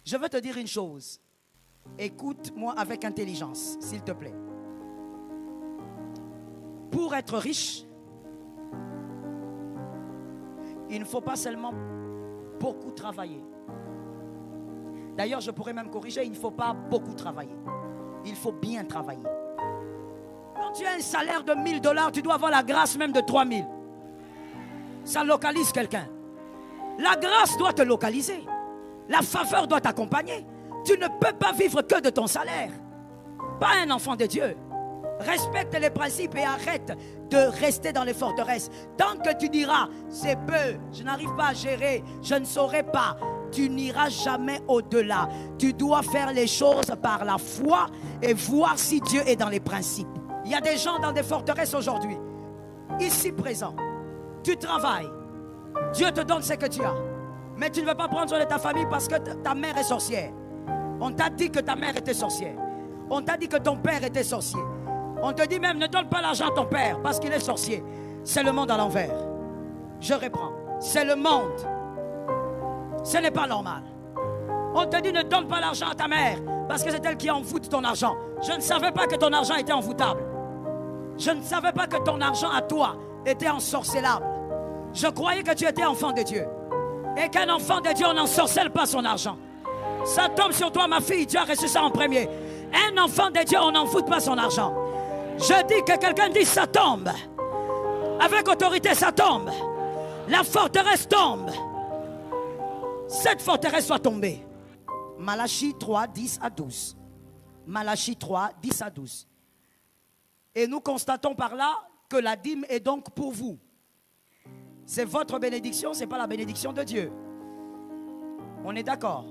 Je veux te dire une chose. Écoute-moi avec intelligence, s'il te plaît. Pour être riche, il ne faut pas seulement beaucoup travailler. D'ailleurs, je pourrais même corriger, il ne faut pas beaucoup travailler. Il faut bien travailler. Quand tu as un salaire de 1000 $, tu dois avoir la grâce même de 3000. Ça localise quelqu'un. La grâce doit te localiser. La faveur doit t'accompagner. Tu ne peux pas vivre que de ton salaire. Pas un enfant de Dieu. Respecte les principes et arrête de rester dans les forteresses. Tant que tu diras, c'est peu, je n'arrive pas à gérer, je ne saurai pas, tu n'iras jamais au-delà. Tu dois faire les choses par la foi et voir si Dieu est dans les principes. Il y a des gens dans des forteresses aujourd'hui, ici présents. Tu travailles, Dieu te donne ce que tu as, mais tu ne veux pas prendre soin de ta famille parce que ta mère est sorcière. On t'a dit que ta mère était sorcière. On t'a dit que ton père était sorcier. On te dit même, ne donne pas l'argent à ton père parce qu'il est sorcier. C'est le monde à l'envers. Je reprends. C'est le monde. Ce n'est pas normal. On te dit, ne donne pas l'argent à ta mère parce que c'est elle qui envoûte ton argent. Je ne savais pas que ton argent était envoûtable. Je ne savais pas que ton argent à toi était ensorcelable. Je croyais que tu étais enfant de Dieu. Et qu'un enfant de Dieu, on n'ensorcelle pas son argent. Ça tombe sur toi, ma fille. Tu as reçu ça en premier. Un enfant de Dieu, on n'envoûte pas son argent. Je dis que quelqu'un dit ça tombe. Avec autorité, ça tombe. La forteresse tombe. Cette forteresse soit tombée. Malachie 3, 10 à 12. Malachie 3, 10 à 12. Et nous constatons par là que la dîme est donc pour vous. C'est votre bénédiction, ce n'est pas la bénédiction de Dieu. On est d'accord?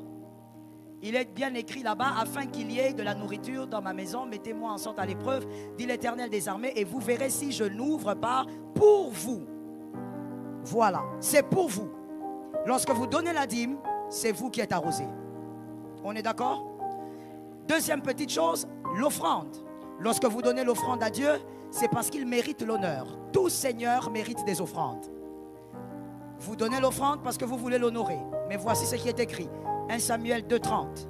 Il est bien écrit là-bas, afin qu'il y ait de la nourriture dans ma maison, mettez-moi en sorte à l'épreuve, dit l'Éternel des armées, et vous verrez si je n'ouvre pas pour vous. Voilà, c'est pour vous. Lorsque vous donnez la dîme, c'est vous qui êtes arrosé. On est d'accord? Deuxième petite chose, l'offrande. Lorsque vous donnez l'offrande à Dieu, c'est parce qu'il mérite l'honneur. Tout Seigneur mérite des offrandes. Vous donnez l'offrande parce que vous voulez l'honorer. Mais voici ce qui est écrit. 1 Samuel 2,30.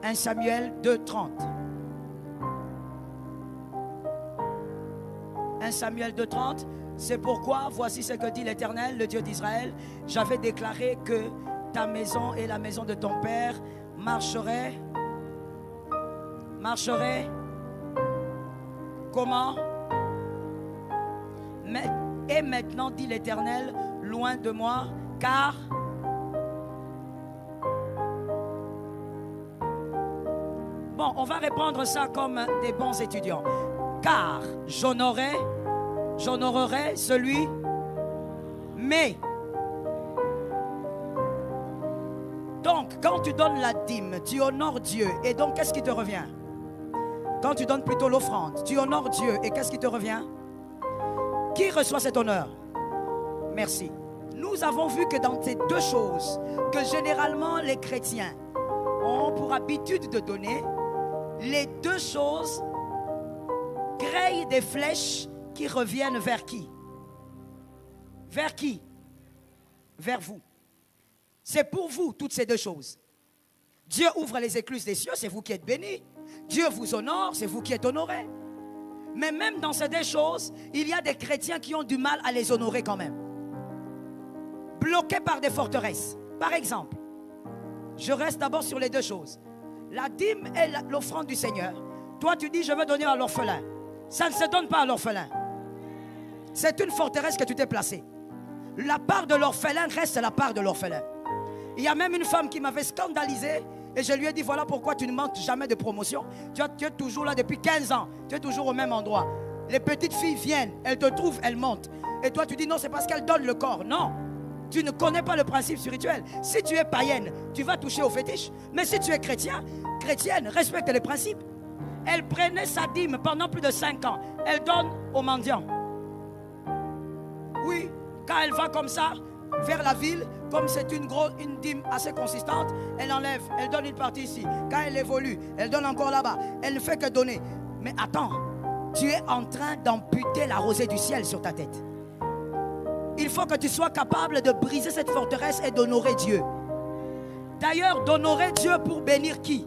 1 Samuel 2,30. 1 Samuel 2,30. C'est pourquoi, voici ce que dit l'Éternel, le Dieu d'Israël. J'avais déclaré que ta maison et la maison de ton père marcheraient. Comment? Et maintenant, dit l'Éternel, loin de moi, car... Bon, on va répondre ça comme des bons étudiants. Car j'honorerai celui, mais... Donc, quand tu donnes la dîme, tu honores Dieu. Et donc, qu'est-ce qui te revient? Quand tu donnes plutôt l'offrande, tu honores Dieu. Et qu'est-ce qui te revient? Qui reçoit cet honneur? Merci. Nous avons vu que dans ces deux choses, que généralement les chrétiens ont pour habitude de donner, les deux choses créent des flèches qui reviennent vers qui? Vers qui? Vers vous. C'est pour vous toutes ces deux choses. Dieu ouvre les écluses des cieux, c'est vous qui êtes bénis. Dieu vous honore, c'est vous qui êtes honorés. Mais même dans ces deux choses, il y a des chrétiens qui ont du mal à les honorer quand même. Bloqués par des forteresses. Par exemple, je reste d'abord sur les deux choses. La dîme et l'offrande du Seigneur. Toi, tu dis, je veux donner à l'orphelin. Ça ne se donne pas à l'orphelin. C'est une forteresse que tu t'es placée. La part de l'orphelin reste la part de l'orphelin. Il y a même une femme qui m'avait scandalisé et je lui ai dit, voilà pourquoi tu ne manques jamais de promotion. Tu es toujours là depuis 15 ans. Tu es toujours au même endroit. Les petites filles viennent, elles te trouvent, elles montent. Et toi, tu dis, non, c'est parce qu'elles donnent le corps. Non, tu ne connais pas le principe spirituel. Si tu es païenne, tu vas toucher au fétiche. Mais si tu es chrétienne, respecte les principes. Elle prenait sa dîme pendant plus de 5 ans. Elle donne aux mendiants. Oui, quand elle va comme ça vers la ville, comme c'est une dîme assez consistante, elle enlève, elle donne une partie ici. Quand elle évolue, elle donne encore là-bas. Elle ne fait que donner. Mais attends, tu es en train d'amputer la rosée du ciel sur ta tête. Il faut que tu sois capable de briser cette forteresse et d'honorer Dieu. D'ailleurs, d'honorer Dieu pour bénir qui?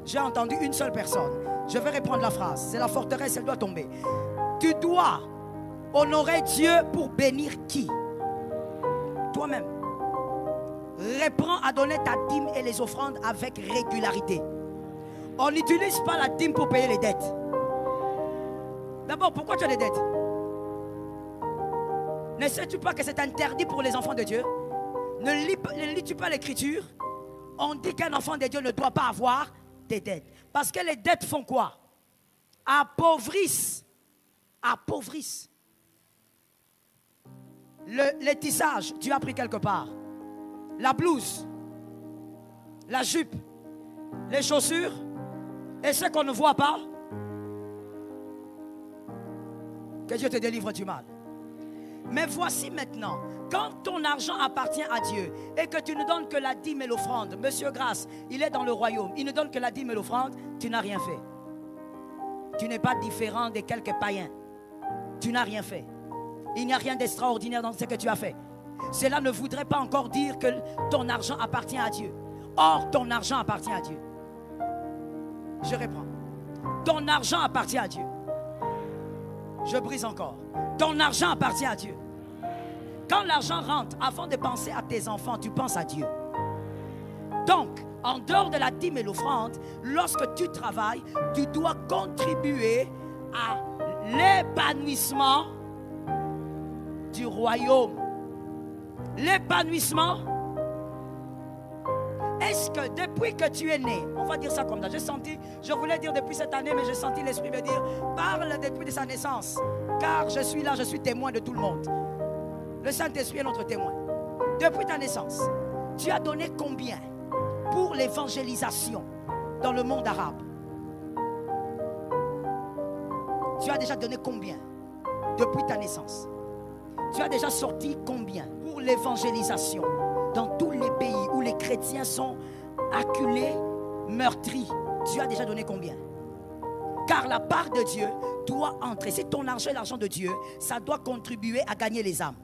J'ai entendu une seule personne. Je vais reprendre la phrase. C'est la forteresse, elle doit tomber. Tu dois honorer Dieu pour bénir qui? Toi-même. Reprends à donner ta dîme et les offrandes avec régularité. On n'utilise pas la dîme pour payer les dettes. D'abord, pourquoi tu as des dettes? Ne sais-tu pas que c'est interdit pour les enfants de Dieu? Ne lis-tu pas l'écriture? On dit qu'un enfant de Dieu ne doit pas avoir des dettes. Parce que les dettes font quoi? Appauvrissent. Appauvrissent. Le tissage, tu as pris quelque part. La blouse, la jupe, les chaussures, et ce qu'on ne voit pas. Que Dieu te délivre du mal. Mais voici maintenant, quand ton argent appartient à Dieu et que tu ne donnes que la dîme et l'offrande, Monsieur Grâce, il est dans le royaume, il ne donne que la dîme et l'offrande, tu n'as rien fait. Tu n'es pas différent de quelques païens. Tu n'as rien fait. Il n'y a rien d'extraordinaire dans ce que tu as fait. Cela ne voudrait pas encore dire que ton argent appartient à Dieu. Or, ton argent appartient à Dieu. Je reprends. Ton argent appartient à Dieu. Je brise encore. Ton argent appartient à Dieu. Quand l'argent rentre, avant de penser à tes enfants, tu penses à Dieu. Donc, en dehors de la dîme et l'offrande, lorsque tu travailles, tu dois contribuer à l'épanouissement du royaume. L'épanouissement. Est-ce que depuis que tu es né, on va dire ça comme ça, j'ai senti, je voulais dire depuis cette année, mais j'ai senti l'Esprit me dire, parle depuis de sa naissance, car je suis là, je suis témoin de tout le monde. Le Saint-Esprit est notre témoin. Depuis ta naissance, tu as donné combien pour l'évangélisation dans le monde arabe? Tu as déjà donné combien depuis ta naissance? Tu as déjà sorti combien pour l'évangélisation dans tous les pays où les chrétiens sont acculés, meurtris? Tu as déjà donné combien? Car la part de Dieu doit entrer. C'est ton argent et l'argent de Dieu, ça doit contribuer à gagner les âmes.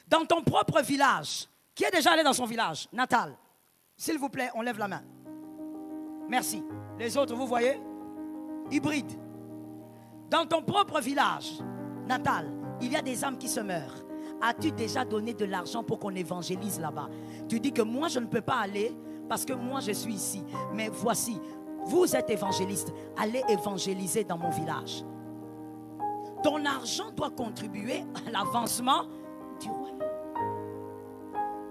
Dans ton propre village, qui est déjà allé dans son village natal? S'il vous plaît, on lève la main. Merci. Les autres, vous voyez? Hybride. Dans ton propre village natal, il y a des âmes qui se meurent. As-tu déjà donné de l'argent pour qu'on évangélise là-bas? Tu dis que moi je ne peux pas aller parce que moi je suis ici. Mais voici, vous êtes évangéliste. Allez évangéliser dans mon village. Ton argent doit contribuer à l'avancement du royaume.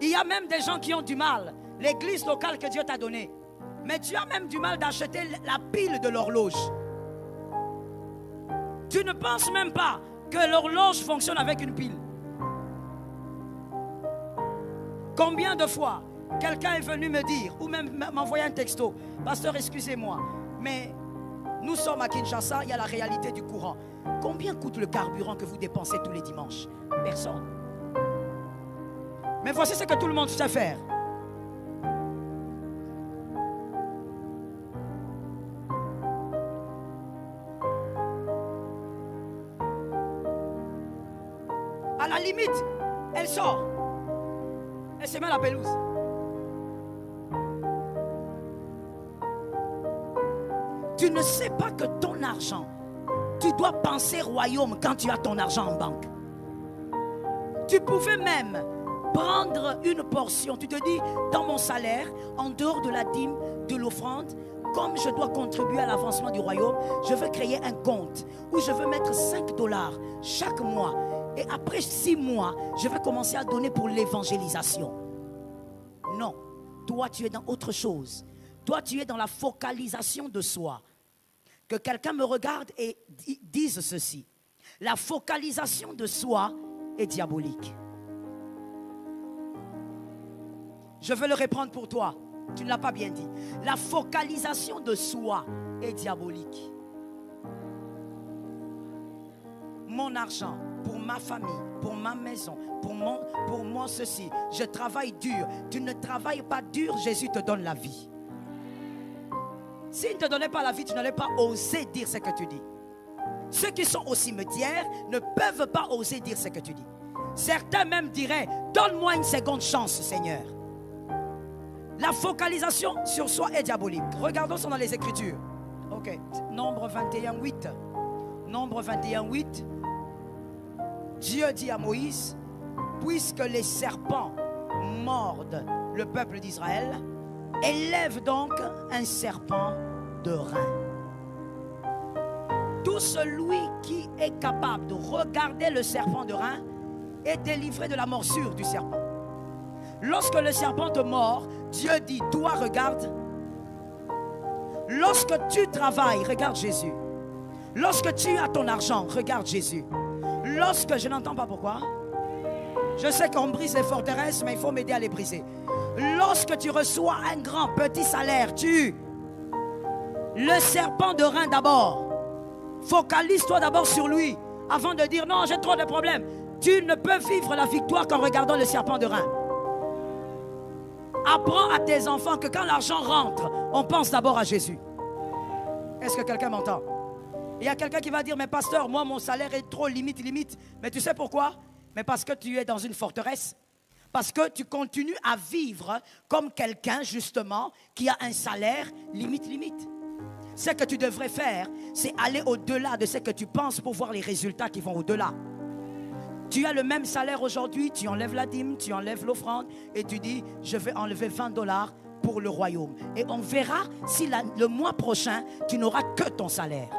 Il y a même des gens qui ont du mal. L'église locale que Dieu t'a donnée. Mais tu as même du mal d'acheter la pile de l'horloge. Tu ne penses même pas que l'horloge fonctionne avec une pile. Combien de fois quelqu'un est venu me dire, ou même m'envoyer un texto, pasteur, excusez-moi, mais nous sommes à Kinshasa, il y a la réalité du courant. Combien coûte le carburant que vous dépensez tous les dimanches? Personne. Mais voici ce que tout le monde sait faire. À la limite, elle sort. Elle se met à la pelouse. Tu ne sais pas que ton argent, tu dois penser royaume quand tu as ton argent en banque. Tu pouvais même prendre une portion. Tu te dis, dans mon salaire, en dehors de la dîme, de l'offrande, comme je dois contribuer à l'avancement du royaume, je veux créer un compte où je veux mettre 5 $ chaque mois. Et après 6 mois, je vais commencer à donner pour l'évangélisation. Non, toi tu es dans autre chose. Toi tu es dans la focalisation de soi. Que quelqu'un me regarde et dise ceci. La focalisation de soi est diabolique. Je veux le reprendre pour toi. Tu ne l'as pas bien dit. La focalisation de soi est diabolique. Mon argent, pour ma famille, pour ma maison, pour moi ceci. Je travaille dur. Tu ne travailles pas dur, Jésus te donne la vie. S'il ne te donnait pas la vie, tu n'allais pas oser dire ce que tu dis. Ceux qui sont au cimetière ne peuvent pas oser dire ce que tu dis. Certains même diraient, donne-moi une seconde chance, Seigneur. La focalisation sur soi est diabolique. Regardons ça dans les Écritures. Ok, Nombre 21, 8. Nombre 21, 8. Dieu dit à Moïse, puisque les serpents mordent le peuple d'Israël, élève donc un serpent de rein. Tout celui qui est capable de regarder le serpent de rein est délivré de la morsure du serpent. Lorsque le serpent te mord, Dieu dit, toi regarde. Lorsque tu travailles, regarde Jésus. Lorsque tu as ton argent, regarde Jésus. Lorsque, je n'entends pas pourquoi. Je sais qu'on brise les forteresses, mais il faut m'aider à les briser. Lorsque tu reçois un grand petit salaire, le serpent de rein d'abord. Focalise-toi d'abord sur lui avant de dire non, j'ai trop de problèmes. Tu ne peux vivre la victoire qu'en regardant le serpent de rein. Apprends à tes enfants que quand l'argent rentre, on pense d'abord à Jésus. Est-ce que quelqu'un m'entend? Il y a quelqu'un qui va dire, mais pasteur, moi mon salaire est trop limite. Mais tu sais pourquoi? Mais parce que tu es dans une forteresse. Parce que tu continues à vivre comme quelqu'un justement qui a un salaire limite. Ce que tu devrais faire, c'est aller au-delà de ce que tu penses pour voir les résultats qui vont au-delà. Tu as le même salaire aujourd'hui, tu enlèves la dîme, tu enlèves l'offrande et tu dis, je vais enlever 20 $ pour le royaume. Et on verra si le mois prochain, tu n'auras que ton salaire.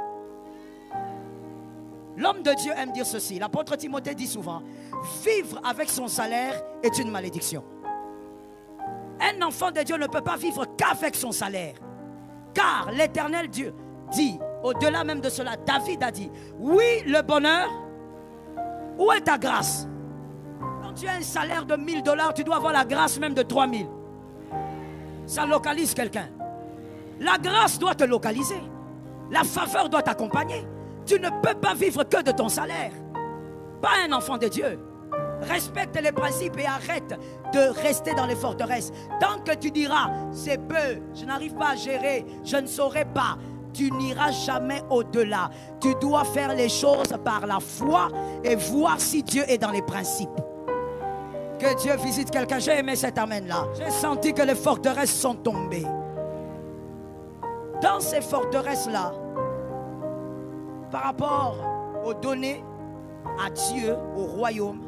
L'homme de Dieu aime dire ceci. L'apôtre Timothée dit souvent, vivre avec son salaire est une malédiction. Un enfant de Dieu ne peut pas vivre qu'avec son salaire. Car l'Éternel Dieu dit, au-delà même de cela, David a dit, oui, le bonheur, où est ta grâce? Quand tu as un salaire de 1000 $, tu dois avoir la grâce même de 3000. Ça localise quelqu'un. La grâce doit te localiser. La faveur doit t'accompagner. Tu ne peux pas vivre que de ton salaire. Pas un enfant de Dieu. Respecte les principes et arrête de rester dans les forteresses. Tant que tu diras, c'est peu, je n'arrive pas à gérer, je ne saurai pas, tu n'iras jamais au-delà. Tu dois faire les choses par la foi et voir si Dieu est dans les principes. Que Dieu visite quelqu'un. J'ai aimé cet amen-là. J'ai senti que les forteresses sont tombées. Dans ces forteresses-là, par rapport aux données à Dieu, au royaume,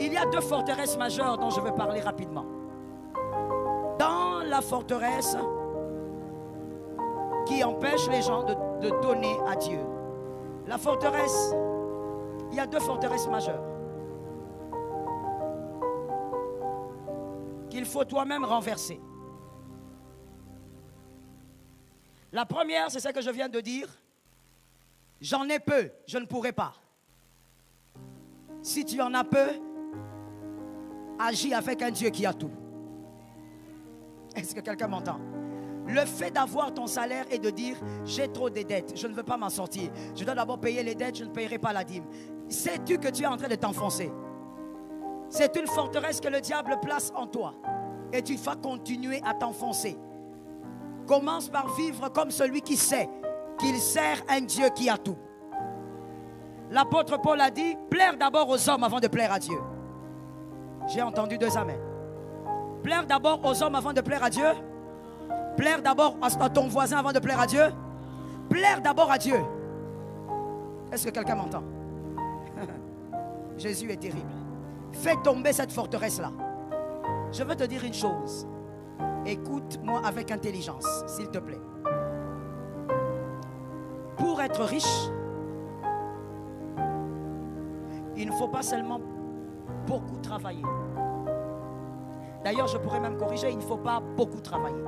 il y a deux forteresses majeures dont je veux parler rapidement. Dans la forteresse qui empêche les gens de donner à Dieu, la forteresse, il y a deux forteresses majeures qu'il faut toi-même renverser. La première, c'est ce que je viens de dire. J'en ai peu, je ne pourrai pas. Si tu en as peu, agis avec un Dieu qui a tout. Est-ce que quelqu'un m'entend? Le fait d'avoir ton salaire et de dire j'ai trop de dettes, je ne veux pas m'en sortir, je dois d'abord payer les dettes, je ne payerai pas la dîme. Sais-tu que tu es en train de t'enfoncer? C'est une forteresse que le diable place en toi et tu vas continuer à t'enfoncer. Commence par vivre comme celui qui sait qu'il sert un Dieu qui a tout. L'apôtre Paul a dit, plaire d'abord aux hommes avant de plaire à Dieu. J'ai entendu deux amens. Plaire d'abord aux hommes avant de plaire à Dieu. Plaire d'abord à ton voisin avant de plaire à Dieu. Plaire d'abord à Dieu. Est-ce que quelqu'un m'entend? Jésus est terrible. Fais tomber cette forteresse-là. Je veux te dire une chose. Écoute-moi avec intelligence, s'il te plaît. Pour être riche, il ne faut pas seulement beaucoup travailler. D'ailleurs, je pourrais même corriger, il ne faut pas beaucoup travailler.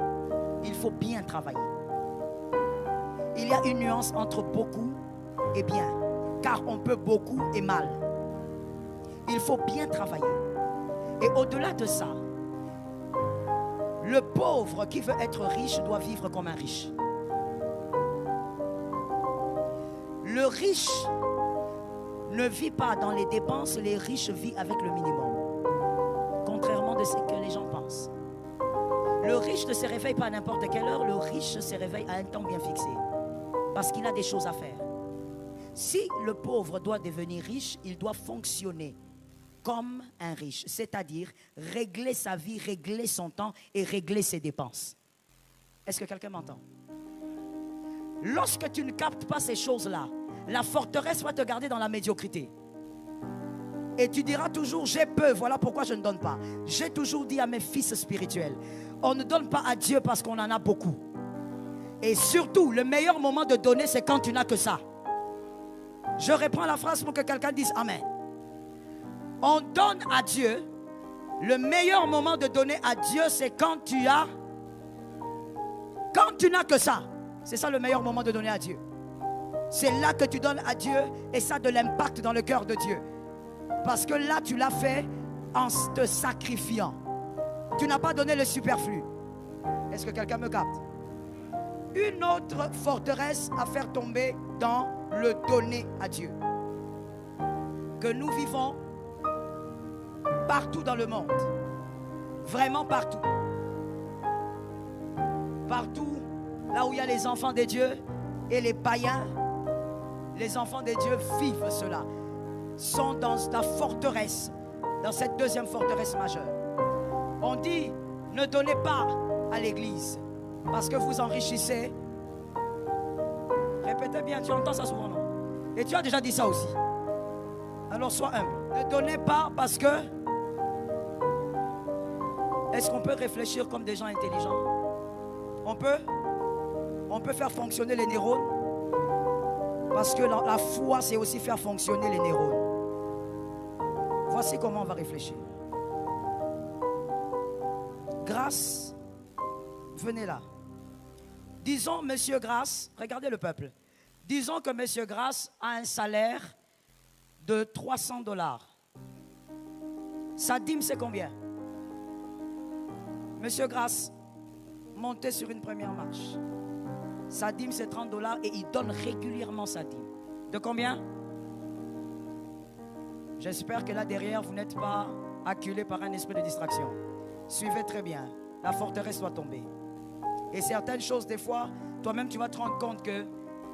Il faut bien travailler. Il y a une nuance entre beaucoup et bien, car on peut beaucoup et mal. Il faut bien travailler. Et au-delà de ça, le pauvre qui veut être riche doit vivre comme un riche. Le riche ne vit pas dans les dépenses, les riches vivent avec le minimum. Contrairement de ce que les gens pensent. Le riche ne se réveille pas à n'importe quelle heure, le riche se réveille à un temps bien fixé. Parce qu'il a des choses à faire. Si le pauvre doit devenir riche, il doit fonctionner comme un riche. C'est-à-dire régler sa vie, régler son temps et régler ses dépenses. Est-ce que quelqu'un m'entend? Lorsque tu ne captes pas ces choses-là, la forteresse va te garder dans la médiocrité. Et tu diras toujours, j'ai peu, voilà pourquoi je ne donne pas. J'ai toujours dit à mes fils spirituels, on ne donne pas à Dieu parce qu'on en a beaucoup. Et surtout, le meilleur moment de donner, c'est quand tu n'as que ça. Je reprends la phrase pour que quelqu'un dise Amen. On donne à Dieu. Le meilleur moment de donner à Dieu, c'est quand tu as. Quand tu n'as que ça. C'est ça le meilleur moment de donner à Dieu. C'est là que tu donnes à Dieu et ça a de l'impact dans le cœur de Dieu. Parce que là, tu l'as fait en te sacrifiant. Tu n'as pas donné le superflu. Est-ce que quelqu'un me capte? Une autre forteresse à faire tomber dans le donner à Dieu. Que nous vivons partout dans le monde. Vraiment partout. Partout, là où il y a les enfants de Dieu et les païens, les enfants de Dieu vivent cela. Sont dans la forteresse, dans cette deuxième forteresse majeure. On dit, ne donnez pas à l'église parce que vous enrichissez. Répétez bien, tu entends ça souvent, non? Et tu as déjà dit ça aussi. Alors sois humble. Ne donnez pas parce que... Est-ce qu'on peut réfléchir comme des gens intelligents? On peut faire fonctionner les neurones. Parce que la foi, c'est aussi faire fonctionner les neurones. Voici comment on va réfléchir. Grâce, venez là. Disons, Monsieur Grâce, regardez le peuple. Disons que Monsieur Grâce a un salaire de 300 $. Sa dîme, c'est combien? Monsieur Grâce, montez sur une première marche. Sa dîme, c'est 30 $ et il donne régulièrement sa dîme. De combien? J'espère que là derrière, vous n'êtes pas acculé par un esprit de distraction. Suivez très bien. La forteresse doit tomber. Et certaines choses, des fois, toi-même, tu vas te rendre compte que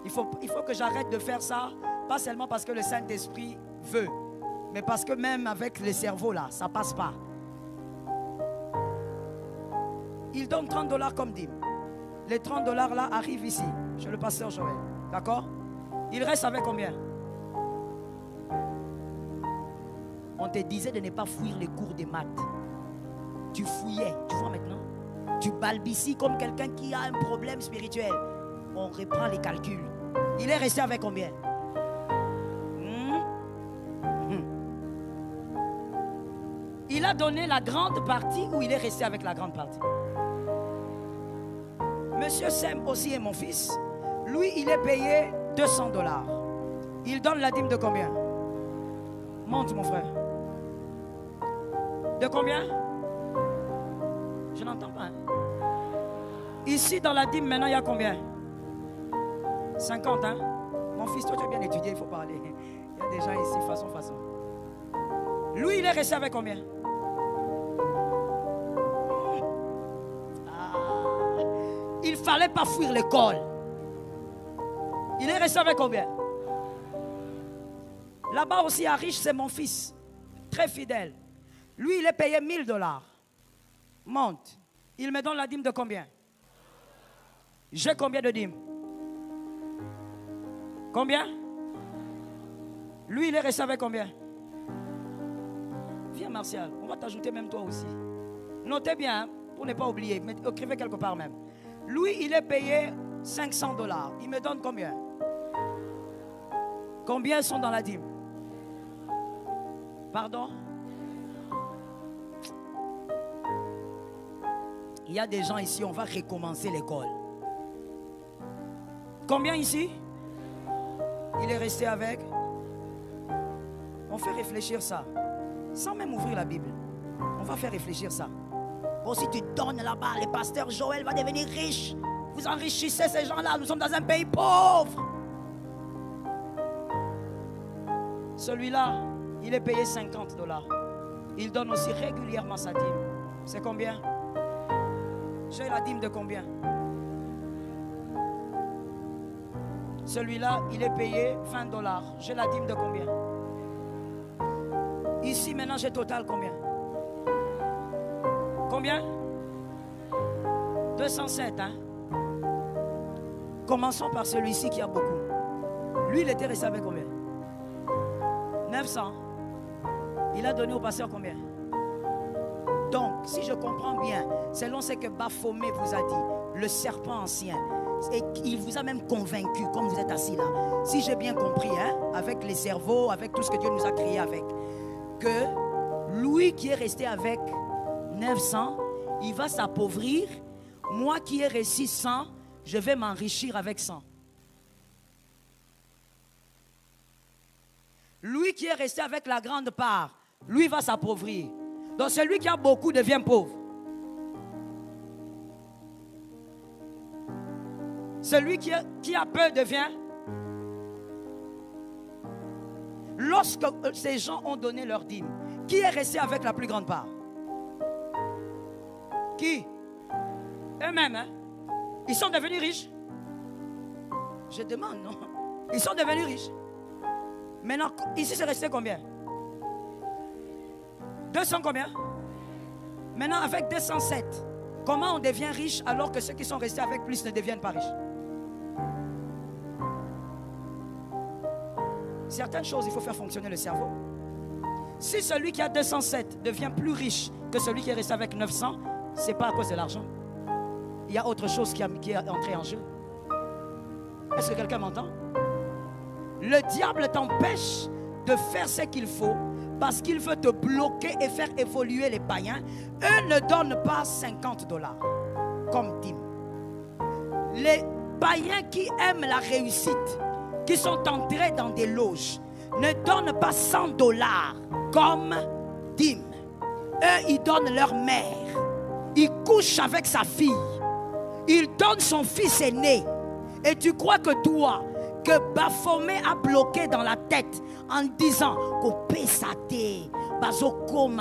il faut que j'arrête de faire ça, pas seulement parce que le Saint-Esprit veut, mais parce que même avec le cerveau, là, ça ne passe pas. Il donne 30 $ comme dîme. Les 30 $ là arrivent ici, chez le pasteur Joël. D'accord? Il reste avec combien? On te disait de ne pas fuir les cours des maths. Tu fouillais, tu vois maintenant? Tu balbuties comme quelqu'un qui a un problème spirituel. On reprend les calculs. Il est resté avec combien? Il a donné la grande partie ou il est resté avec la grande partie? Monsieur Sem aussi est mon fils. Lui, il est payé 200 $. Il donne la dîme de combien? Monte, mon frère. De combien? Je n'entends pas. Hein? Ici, dans la dîme, maintenant, il y a combien? 50, hein? Mon fils, toi, tu as bien étudié, il faut parler. Il y a des gens ici, façon. Lui, il est resté avec combien? Il ne fallait pas fuir l'école. Il est resté avec combien? Là-bas aussi, à riche, c'est mon fils. Très fidèle. Lui, il est payé 1000 $. Monte. Il me donne la dîme de combien? J'ai combien de dîmes? Combien? Lui, il est resté avec combien? Viens, Martial. On va t'ajouter même toi aussi. Notez bien, hein, pour ne pas oublier. Mais écrivez quelque part même. Lui, il est payé 500 $. Il me donne combien? Combien sont dans la dîme? Pardon? Il y a des gens ici, on va recommencer l'école. Combien ici? Il est resté avec? On fait réfléchir ça. Sans même ouvrir la Bible. On va faire réfléchir ça. Oh, si tu donnes là-bas, le pasteur Joël va devenir riche. Vous enrichissez ces gens-là. Nous sommes dans un pays pauvre. Celui-là, il est payé 50 $. Il donne aussi régulièrement sa dîme. C'est combien? J'ai la dîme de combien? Celui-là, il est payé 20 $. J'ai la dîme de combien? Ici, maintenant, j'ai total combien? Combien? 207, hein? Commençons par celui-ci qui a beaucoup. Lui, il était resté avec combien? 900. Il a donné au pasteur combien? Donc, si je comprends bien, selon ce que Baphomet vous a dit, le serpent ancien, et il vous a même convaincu, comme vous êtes assis là, si j'ai bien compris, hein, avec les cerveaux, avec tout ce que Dieu nous a créé avec, que lui qui est resté avec 900, il va s'appauvrir. Moi qui ai reçu 100, je vais m'enrichir avec 100. Lui qui est resté avec la grande part, lui va s'appauvrir. Donc celui qui a beaucoup devient pauvre. Celui qui a peu devient. Lorsque ces gens ont donné leur dîme, qui est resté avec la plus grande part? Qui? Eux-mêmes, hein? Ils sont devenus riches. Je demande, non? Ils sont devenus riches. Maintenant, ici c'est resté combien? 200 combien? Maintenant avec 207, comment on devient riche alors que ceux qui sont restés avec plus ne deviennent pas riches? Certaines choses, il faut faire fonctionner le cerveau. Si celui qui a 207 devient plus riche que celui qui est resté avec 900, ce n'est pas à cause de l'argent. Il y a autre chose qui est entré en jeu. Est-ce que quelqu'un m'entend? Le diable t'empêche de faire ce qu'il faut parce qu'il veut te bloquer et faire évoluer les païens. Eux ne donnent pas 50 $ comme dîme. Les païens qui aiment la réussite, qui sont entrés dans des loges, ne donnent pas 100 $ comme dîme. Eux, ils donnent leur mère. Ils couchent avec sa fille. Ils donnent son fils aîné. Et tu crois que toi, que Baphomet a bloqué dans la tête en disant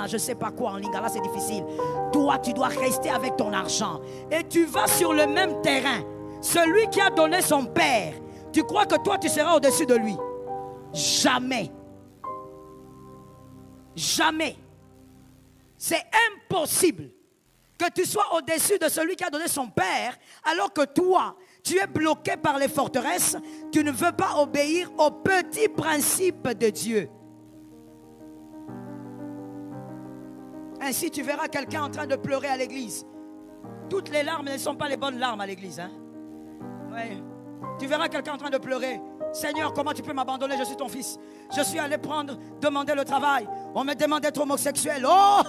je ne sais pas quoi en lingala, c'est difficile. Toi, tu dois rester avec ton argent. Et tu vas sur le même terrain. Celui qui a donné son père, tu crois que toi, tu seras au-dessus de lui? Jamais. Jamais. C'est impossible que tu sois au-dessus de celui qui a donné son père, alors que toi, tu es bloqué par les forteresses, tu ne veux pas obéir aux petits principes de Dieu. Ainsi, tu verras quelqu'un en train de pleurer à l'église. Toutes les larmes ne sont pas les bonnes larmes à l'église. Hein? Ouais. Tu verras quelqu'un en train de pleurer. Seigneur, comment tu peux m'abandonner? Je suis ton fils. Je suis allé demander le travail. On me demande d'être homosexuel. Oh,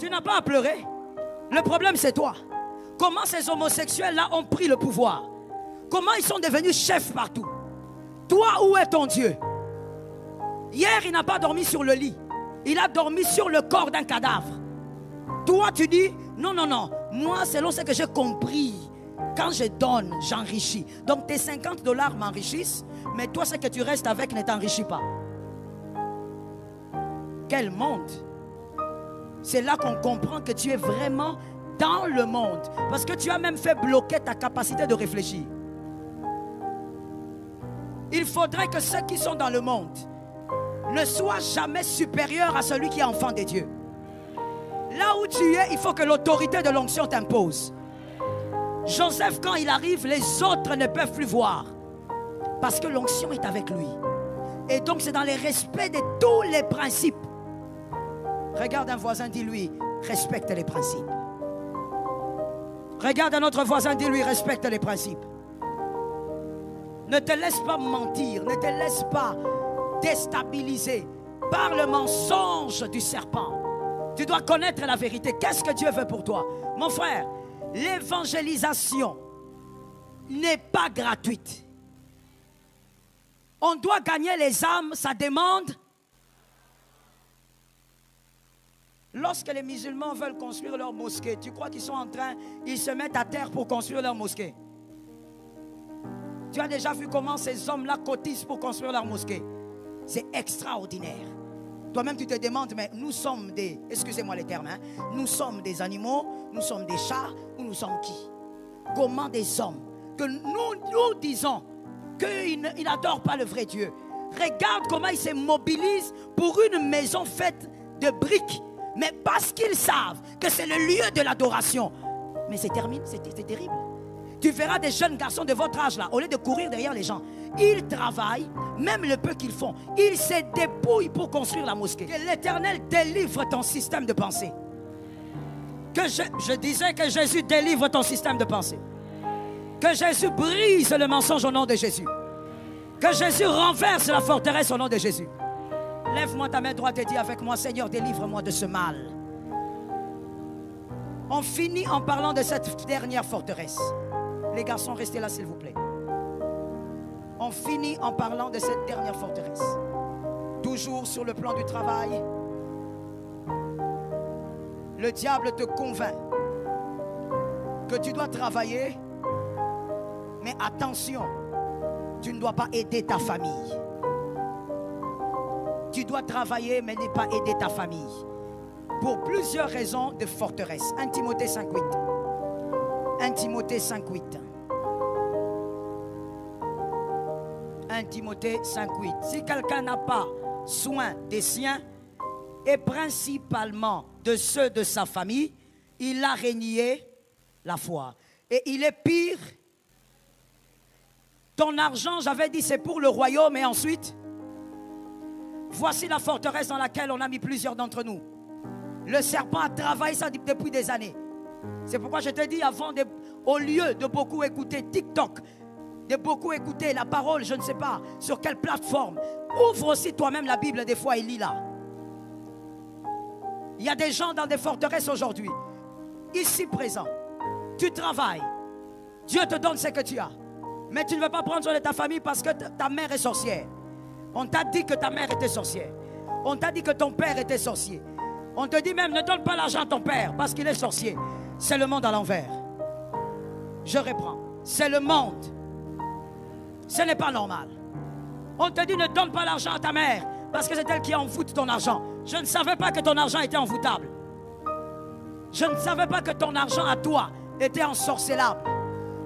tu n'as pas à pleurer. Le problème, c'est toi. Comment ces homosexuels-là ont pris le pouvoir? Comment ils sont devenus chefs partout? Toi, où est ton Dieu? Hier, il n'a pas dormi sur le lit. Il a dormi sur le corps d'un cadavre. Toi, tu dis, non, non, non. Moi, selon ce que j'ai compris, quand je donne, j'enrichis. Donc, tes 50 $ m'enrichissent, mais toi, ce que tu restes avec ne t'enrichit pas. Quel monde! C'est là qu'on comprend que tu es vraiment dans le monde. Parce que tu as même fait bloquer ta capacité de réfléchir. Il faudrait que ceux qui sont dans le monde ne soient jamais supérieurs à celui qui est enfant de Dieu. Là où tu es, il faut que l'autorité de l'onction t'impose. Joseph, quand il arrive, les autres ne peuvent plus voir. Parce que l'onction est avec lui. Et donc c'est dans le respect de tous les principes. Regarde un voisin, dis-lui, respecte les principes. Regarde un autre voisin, dis-lui, respecte les principes. Ne te laisse pas mentir, ne te laisse pas déstabiliser par le mensonge du serpent. Tu dois connaître la vérité. Qu'est-ce que Dieu veut pour toi? Mon frère, l'évangélisation n'est pas gratuite. On doit gagner les âmes, ça demande. Lorsque les musulmans veulent construire leur mosquée, tu crois qu'ils sont en train, ils se mettent à terre pour construire leur mosquée? Tu as déjà vu comment ces hommes-là cotisent pour construire leur mosquée? C'est extraordinaire. Toi-même tu te demandes, mais nous sommes des, excusez-moi les termes, hein, nous sommes des animaux, nous sommes des chats, ou nous sommes qui? Comment des hommes que nous disons qu'ils n'adorent pas le vrai Dieu? Regarde comment ils se mobilisent pour une maison faite de briques, mais parce qu'ils savent que c'est le lieu de l'adoration. Mais c'est terrible. Tu verras des jeunes garçons de votre âge là, au lieu de courir derrière les gens, ils travaillent, même le peu qu'ils font, ils se dépouillent pour construire la mosquée. Que l'Éternel délivre ton système de pensée. Que je disais que Jésus délivre ton système de pensée. Que Jésus brise le mensonge au nom de Jésus. Que Jésus renverse la forteresse au nom de Jésus. Lève-moi ta main droite et dis avec moi, Seigneur, délivre-moi de ce mal. On finit en parlant de cette dernière forteresse. Les garçons, restez là s'il vous plaît. On finit en parlant de cette dernière forteresse. Toujours sur le plan du travail. Le diable te convainc que tu dois travailler, mais attention, tu ne dois pas aider ta famille. Tu dois travailler, mais ne pas aider ta famille. Pour plusieurs raisons de forteresse. 1 Timothée 5,8. 1 Timothée 5,8. 1 Timothée 5,8. Si quelqu'un n'a pas soin des siens, et principalement de ceux de sa famille, il a renié la foi. Et il est pire. Ton argent, j'avais dit, c'est pour le royaume. Et ensuite, voici la forteresse dans laquelle on a mis plusieurs d'entre nous. Le serpent a travaillé ça depuis des années. C'est pourquoi je te dis, au lieu de beaucoup écouter TikTok, de beaucoup écouter la parole, je ne sais pas sur quelle plateforme, ouvre aussi toi-même la Bible des fois et lis-la. Il y a des gens dans des forteresses aujourd'hui, ici présents. Tu travailles, Dieu te donne ce que tu as, mais tu ne veux pas prendre soin de ta famille parce que ta mère est sorcière. On t'a dit que ta mère était sorcière. On t'a dit que ton père était sorcier. On te dit même, ne donne pas l'argent à ton père parce qu'il est sorcier. C'est le monde à l'envers. Je reprends. C'est le monde. Ce n'est pas normal. On te dit, ne donne pas l'argent à ta mère parce que c'est elle qui envoûte ton argent. Je ne savais pas que ton argent était envoûtable. Je ne savais pas que ton argent à toi était ensorcelable.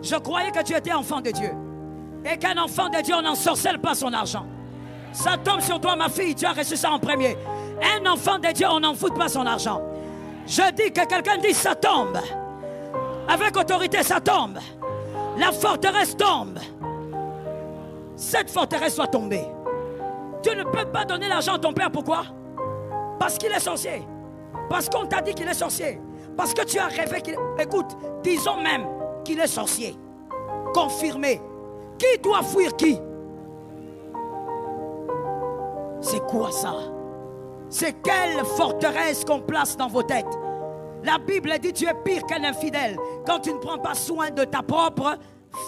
Je croyais que tu étais enfant de Dieu. Et qu'un enfant de Dieu, on n'ensorcelle pas son argent. Ça tombe sur toi, ma fille, tu as reçu ça en premier. Un enfant de Dieu, on n'envoûte pas son argent. Je dis que quelqu'un dise ça tombe. Avec autorité, ça tombe. La forteresse tombe. Cette forteresse doit tomber. Tu ne peux pas donner l'argent à ton père, pourquoi? Parce qu'il est sorcier. Parce qu'on t'a dit qu'il est sorcier. Parce que tu as rêvé qu'il... Écoute, disons même qu'il est sorcier. Confirmé. Qui doit fuir qui? C'est quoi ça? C'est quelle forteresse qu'on place dans vos têtes? La Bible dit tu es pire qu'un infidèle quand tu ne prends pas soin de ta propre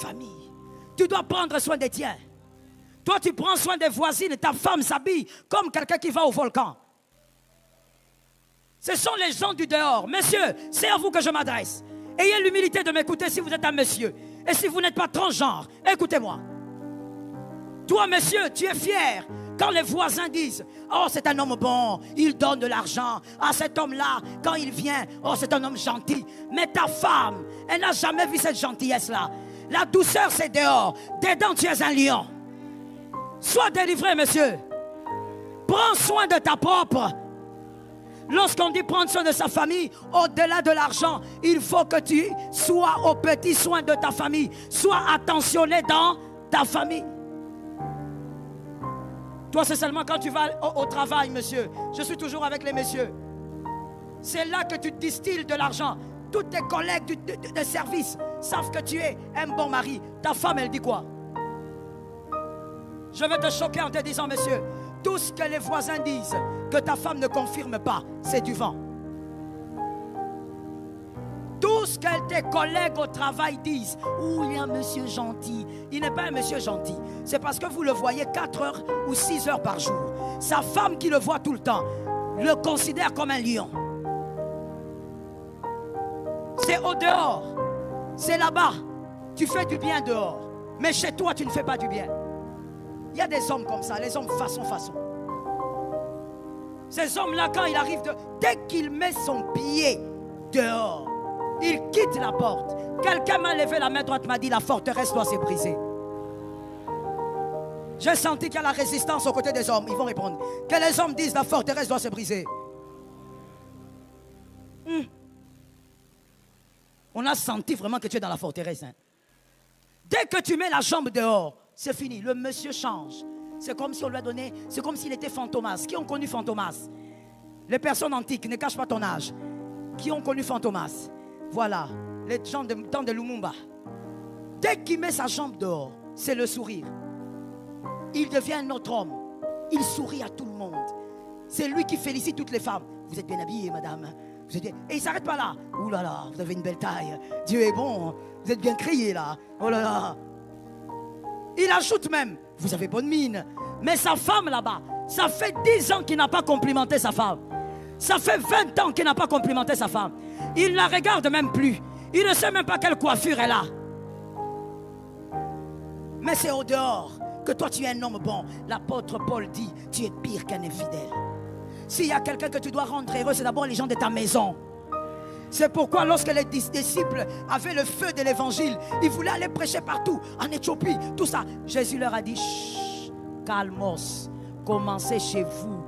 famille. Tu dois prendre soin des tiens. Toi tu prends soin des voisines, ta femme s'habille comme quelqu'un qui va au volcan. Ce sont les gens du dehors. Messieurs, c'est à vous que je m'adresse. Ayez l'humilité de m'écouter si vous êtes un monsieur. Et si vous n'êtes pas transgenre, écoutez-moi. Toi monsieur, tu es fier quand les voisins disent, oh c'est un homme bon, il donne de l'argent. Ah cet homme-là, quand il vient, oh c'est un homme gentil. Mais ta femme, elle n'a jamais vu cette gentillesse-là. La douceur c'est dehors. Dedans tu es un lion. Sois délivré monsieur. Prends soin de ta propre. Lorsqu'on dit prendre soin de sa famille, au-delà de l'argent, il faut que tu sois au petit soin de ta famille. Sois attentionné dans ta famille. Toi, c'est seulement quand tu vas au travail, monsieur. Je suis toujours avec les messieurs. C'est là que tu distilles de l'argent. Tous tes collègues de service savent que tu es un bon mari. Ta femme, elle dit quoi? Je vais te choquer en te disant, monsieur, tout ce que les voisins disent, que ta femme ne confirme pas, c'est du vent. Tout ce que tes collègues au travail disent, oh, il y a un monsieur gentil. Il n'est pas un monsieur gentil. C'est parce que vous le voyez 4 heures ou 6 heures par jour. Sa femme qui le voit tout le temps, le considère comme un lion. C'est au dehors. C'est là-bas. Tu fais du bien dehors. Mais chez toi, tu ne fais pas du bien. Il y a des hommes comme ça, les hommes façon. Ces hommes-là, quand il arrive, dès qu'il met son pied dehors, il quitte la porte. Quelqu'un m'a levé la main droite, m'a dit la forteresse doit se briser. J'ai senti qu'il y a la résistance aux côtés des hommes. Ils vont répondre. Que les hommes disent la forteresse doit se briser. On a senti vraiment que tu es dans la forteresse. Hein. Dès que tu mets la jambe dehors, c'est fini. Le monsieur change. C'est comme si on lui a donné, c'est comme s'il était Fantomas. Qui ont connu Fantomas? Les personnes antiques, ne cachent pas ton âge. Qui ont connu Fantomas? Voilà, les gens de temps de Lumumba. Dès qu'il met sa jambe dehors, c'est le sourire. Il devient un autre homme. Il sourit à tout le monde. C'est lui qui félicite toutes les femmes. Vous êtes bien habillée, madame. Vous êtes bien... Et il ne s'arrête pas là. Ouh là là, vous avez une belle taille. Dieu est bon. Vous êtes bien crié là. Oh là là. Il ajoute même, vous avez bonne mine. Mais sa femme là-bas, ça fait 10 ans qu'il n'a pas complimenté sa femme. Ça fait 20 ans qu'il n'a pas complimenté sa femme. Il ne la regarde même plus. Il ne sait même pas quelle coiffure elle a. Mais c'est au dehors que toi tu es un homme bon. L'apôtre Paul dit, tu es pire qu'un infidèle. S'il y a quelqu'un que tu dois rendre heureux, c'est d'abord les gens de ta maison. C'est pourquoi lorsque les disciples avaient le feu de l'évangile, ils voulaient aller prêcher partout, en Éthiopie, tout ça. Jésus leur a dit, chut, calmos, commencez chez vous.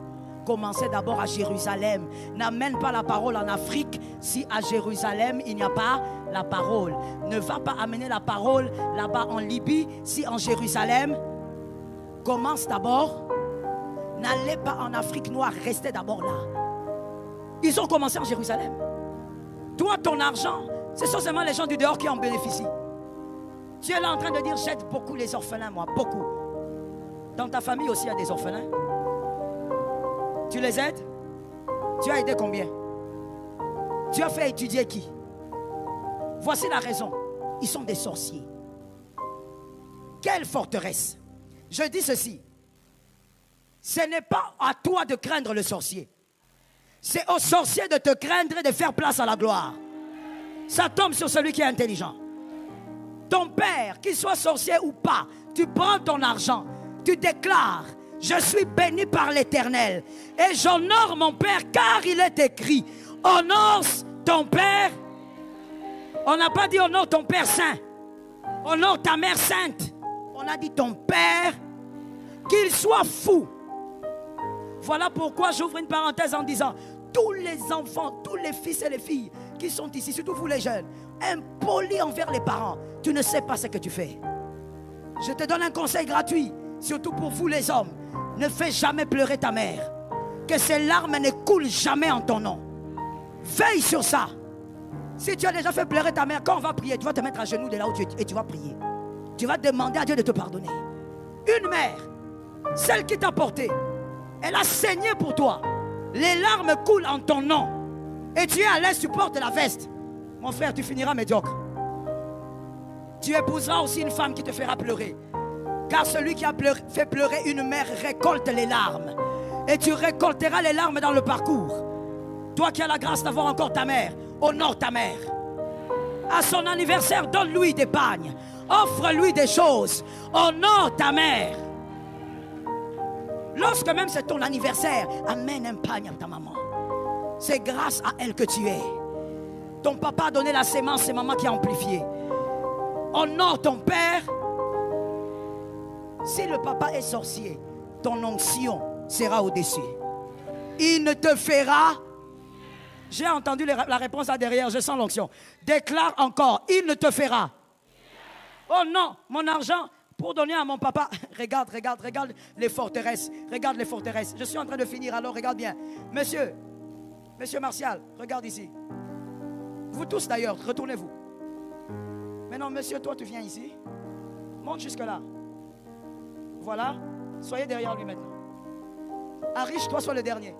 Commencez d'abord à Jérusalem. N'amène pas la parole en Afrique si à Jérusalem il n'y a pas la parole. Ne va pas amener la parole là-bas en Libye si en Jérusalem. Commence d'abord. N'allez pas en Afrique noire, restez d'abord là. Ils ont commencé en Jérusalem. Toi, ton argent, c'est seulement les gens du dehors qui en bénéficient. Tu es là en train de dire, j'aide beaucoup les orphelins, moi, beaucoup. Dans ta famille aussi, il y a des orphelins. Tu les aides? Tu as aidé combien? Tu as fait étudier qui? Voici la raison. Ils sont des sorciers. Quelle forteresse! Je dis ceci. Ce n'est pas à toi de craindre le sorcier. C'est au sorcier de te craindre et de faire place à la gloire. Ça tombe sur celui qui est intelligent. Ton père, qu'il soit sorcier ou pas, tu prends ton argent, tu déclares, je suis béni par l'Éternel et j'honore mon père car il est écrit, honore ton père. On n'a pas dit honore ton père saint, honore ta mère sainte. On a dit ton père, qu'il soit fou. Voilà pourquoi j'ouvre une parenthèse en disant, tous les enfants, tous les fils et les filles qui sont ici, surtout vous les jeunes, impolis envers les parents, tu ne sais pas ce que tu fais. Je te donne un conseil gratuit, surtout pour vous les hommes. Ne fais jamais pleurer ta mère. Que ses larmes ne coulent jamais en ton nom. Veille sur ça. Si tu as déjà fait pleurer ta mère, quand on va prier, tu vas te mettre à genoux de là où tu es et tu vas prier. Tu vas demander à Dieu de te pardonner. Une mère, celle qui t'a porté, elle a saigné pour toi. Les larmes coulent en ton nom. Et tu es à l'aise, tu portes la veste. Mon frère, tu finiras médiocre. Tu épouseras aussi une femme qui te fera pleurer. Car celui qui a fait pleurer une mère récolte les larmes. Et tu récolteras les larmes dans le parcours. Toi qui as la grâce d'avoir encore ta mère, honore ta mère. À son anniversaire, donne-lui des pagnes. Offre-lui des choses. Honore ta mère. Lorsque même c'est ton anniversaire, amène un pagne à ta maman. C'est grâce à elle que tu es. Ton papa a donné la sémence, c'est maman qui a amplifié. Honore ton père. Si le papa est sorcier, ton onction sera au-dessus. Il ne te fera. J'ai entendu la réponse là derrière, je sens l'onction. Déclare encore, il ne te fera. Oh non, mon argent pour donner à mon papa. Regarde les forteresses. Regarde les forteresses. Je suis en train de finir, alors regarde bien. Monsieur Martial, regarde ici. Vous tous d'ailleurs, retournez-vous. Maintenant, monsieur, toi tu viens ici. Monte jusque là. Voilà. Soyez derrière lui maintenant. Arish, toi sois le dernier.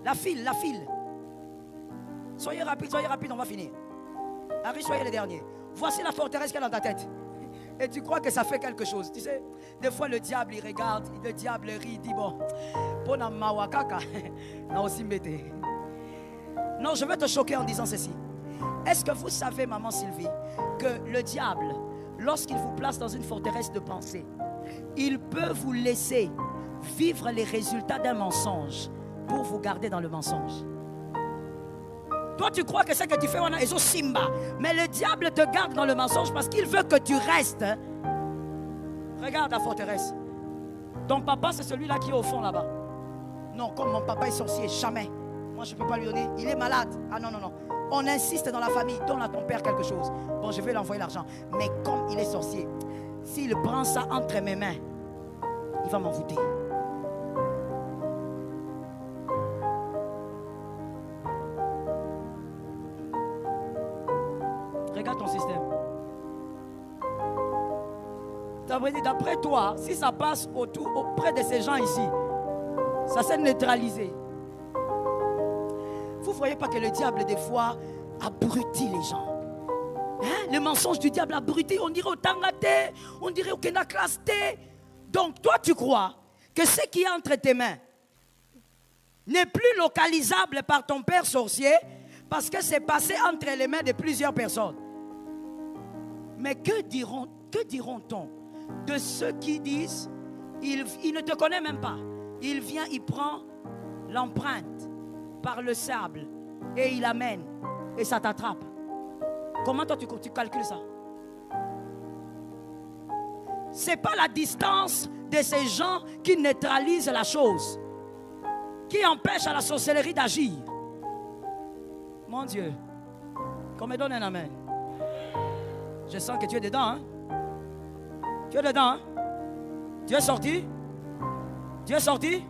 La file. Soyez rapide, on va finir. Arish, soyez le dernier. Voici la forteresse qu'elle a dans ta tête. Et tu crois que ça fait quelque chose. Tu sais, des fois le diable il regarde, le diable rit, il dit bon, non, je vais te choquer en disant ceci. Est-ce que vous savez, maman Sylvie, que le diable, lorsqu'il vous place dans une forteresse de pensée, il peut vous laisser vivre les résultats d'un mensonge pour vous garder dans le mensonge. Toi, tu crois que c'est que tu fais, on a Simba. Mais le diable te garde dans le mensonge parce qu'il veut que tu restes. Regarde la forteresse. Ton papa, c'est celui-là qui est au fond là-bas. Non, comme mon papa est sorcier, jamais. moi je ne peux pas lui donner, il est malade. Ah non, non, non. On insiste dans la famille, donne à ton père quelque chose. Bon, je vais lui envoyer l'argent. Mais comme il est sorcier, s'il prend ça entre mes mains, il va m'envoûter. Regarde ton système. D'après toi, si ça passe auprès de ces gens ici, ça s'est neutralisé. Vous ne voyez pas que le diable, des fois, abrutit les gens. Hein? Le mensonge du diable abrutit. On dirait au tangaté, on dirait au kenaklasté. Donc, toi, tu crois que ce qui est entre tes mains n'est plus localisable par ton père sorcier parce que c'est passé entre les mains de plusieurs personnes. Mais que diront-on de ceux qui disent, il ne te connaît même pas. Il vient, il prend l'empreinte par le sable et il amène et ça t'attrape. Comment toi tu calcules ça? C'est pas la distance de ces gens qui neutralisent la chose, qui empêche à la sorcellerie d'agir. Mon Dieu, qu'on me donne un amen. Je sens que tu es dedans, hein? Tu es dedans, hein? Tu es sorti? Tu es sorti?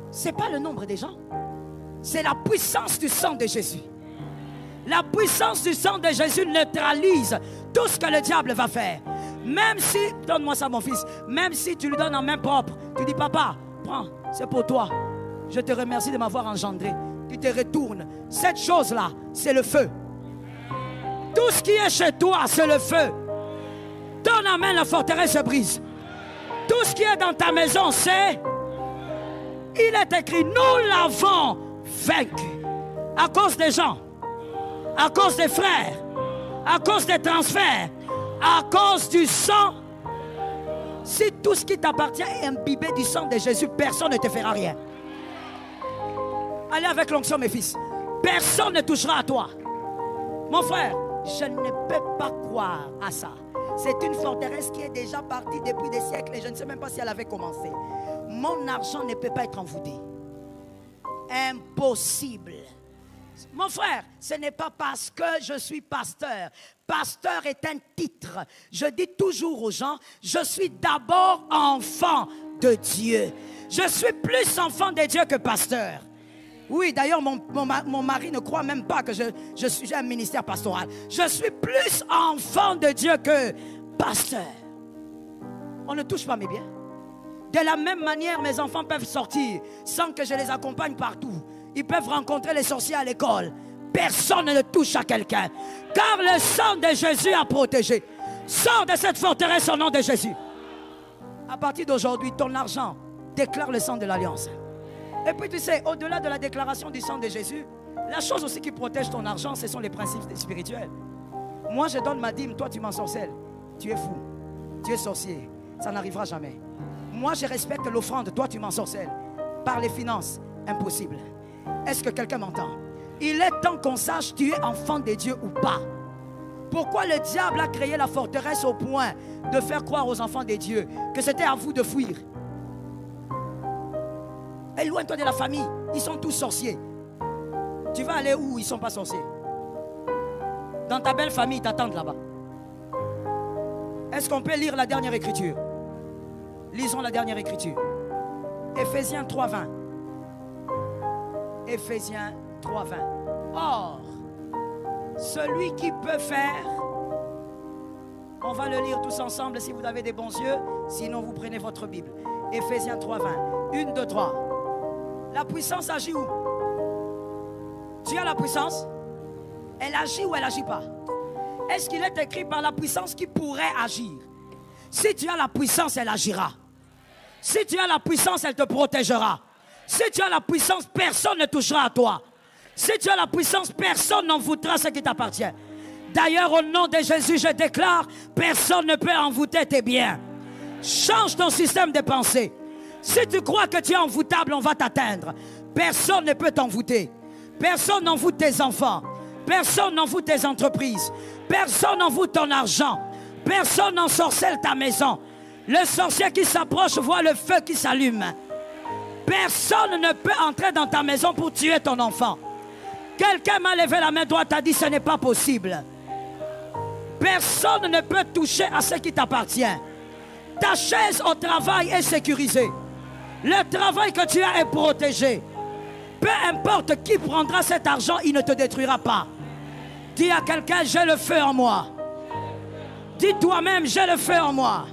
C'est pas le nombre des gens, c'est la puissance du sang de Jésus. La puissance du sang de Jésus neutralise tout ce que le diable va faire. Même si, donne-moi ça mon fils, même si tu lui donnes en main propre, tu dis papa, prends, c'est pour toi. Je te remercie de m'avoir engendré. Tu te retournes. Cette chose-là, c'est le feu. Tout ce qui est chez toi, c'est le feu. Donne en main, la forteresse se brise. Tout ce qui est dans ta maison, c'est... Il est écrit, nous l'avons vaincu. À cause des gens, à cause des frères, à cause des transferts, à cause du sang. Si tout ce qui t'appartient est imbibé du sang de Jésus, personne ne te fera rien. Allez avec l'onction, mes fils. Personne ne touchera à toi. Mon frère, je ne peux pas croire à ça. C'est une forteresse qui est déjà partie depuis des siècles et je ne sais même pas si elle avait commencé. Mon argent ne peut pas être envoûté. Impossible. Mon frère, ce n'est pas parce que je suis pasteur. Pasteur est un titre. Je dis toujours aux gens, je suis d'abord enfant de Dieu. Je suis plus enfant de Dieu que pasteur. Oui, d'ailleurs, mon mari ne croit même pas que je suis un ministère pastoral. Je suis plus enfant de Dieu que pasteur. On ne touche pas mes biens. De la même manière, mes enfants peuvent sortir sans que je les accompagne partout. Ils peuvent rencontrer les sorciers à l'école. Personne ne touche à quelqu'un. Car le sang de Jésus a protégé. Sors de cette forteresse au nom de Jésus. À partir d'aujourd'hui, ton argent déclare le sang de l'alliance. Et puis tu sais, au-delà de la déclaration du sang de Jésus, la chose aussi qui protège ton argent, ce sont les principes spirituels. Moi, je donne ma dîme, toi tu m'ensorcelles. Tu es fou, tu es sorcier. Ça n'arrivera jamais. Moi, je respecte l'offrande, toi tu m'ensorcelles. Par les finances, impossible. Est-ce que quelqu'un m'entend? Il est temps qu'on sache tu es enfant de Dieu ou pas. Pourquoi le diable a créé la forteresse au point de faire croire aux enfants de Dieu que c'était à vous de fuir? Éloigne-toi de la famille, ils sont tous sorciers. Tu vas aller où ils ne sont pas sorciers? Dans ta belle famille, ils t'attendent là-bas. Est-ce qu'on peut lire la dernière écriture? Lisons la dernière écriture. Éphésiens 3:20. Éphésiens 3:20. Or, celui qui peut faire, on va le lire tous ensemble si vous avez des bons yeux, sinon vous prenez votre Bible. Éphésiens 3:20. 1, 2, 3. La puissance agit où? Tu as la puissance? Elle agit ou elle n'agit pas? Est-ce qu'il est écrit par la puissance qui pourrait agir? Si tu as la puissance, elle agira. Si tu as la puissance, elle te protégera. Si tu as la puissance, personne ne touchera à toi. Si tu as la puissance, personne n'envoûtera ce qui t'appartient. D'ailleurs, au nom de Jésus, je déclare, personne ne peut envoûter tes biens. Change ton système de pensée. Si tu crois que tu es envoûtable, on va t'atteindre. Personne ne peut t'envoûter. Personne n'envoûte tes enfants. Personne n'envoûte tes entreprises. Personne n'envoûte ton argent. Personne n'ensorcelle ta maison. Le sorcier qui s'approche voit le feu qui s'allume. Personne ne peut entrer dans ta maison pour tuer ton enfant. Quelqu'un m'a levé la main droite, a dit ce n'est pas possible. Personne ne peut toucher à ce qui t'appartient. Ta chaise au travail est sécurisée. Le travail que tu as est protégé. Peu importe qui prendra cet argent, il ne te détruira pas. Dis à quelqu'un, j'ai le feu en moi. Dis toi-même, j'ai le feu en moi.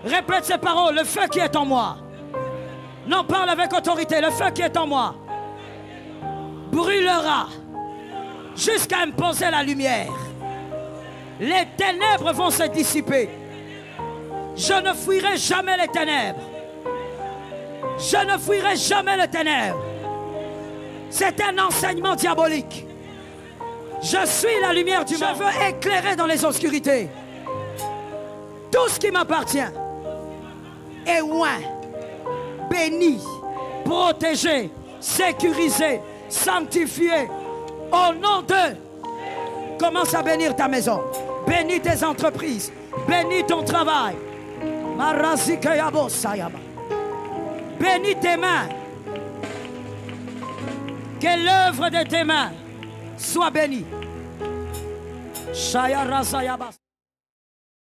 Répète ces paroles, le feu qui est en moi. Non, parle avec autorité, le feu qui est en moi brûlera jusqu'à imposer la lumière. Les ténèbres vont se dissiper. Je ne fuirai jamais les ténèbres. Je ne fuirai jamais les ténèbres. C'est un enseignement diabolique. Je suis la lumière du monde. Je veux éclairer dans les obscurités. Tout ce qui m'appartient est loin, béni, protégé, sécurisé, sanctifié. Au nom de... Commence à bénir ta maison. Bénis tes entreprises. Bénis ton travail. Bénis tes mains. Que l'œuvre de tes mains soit bénie.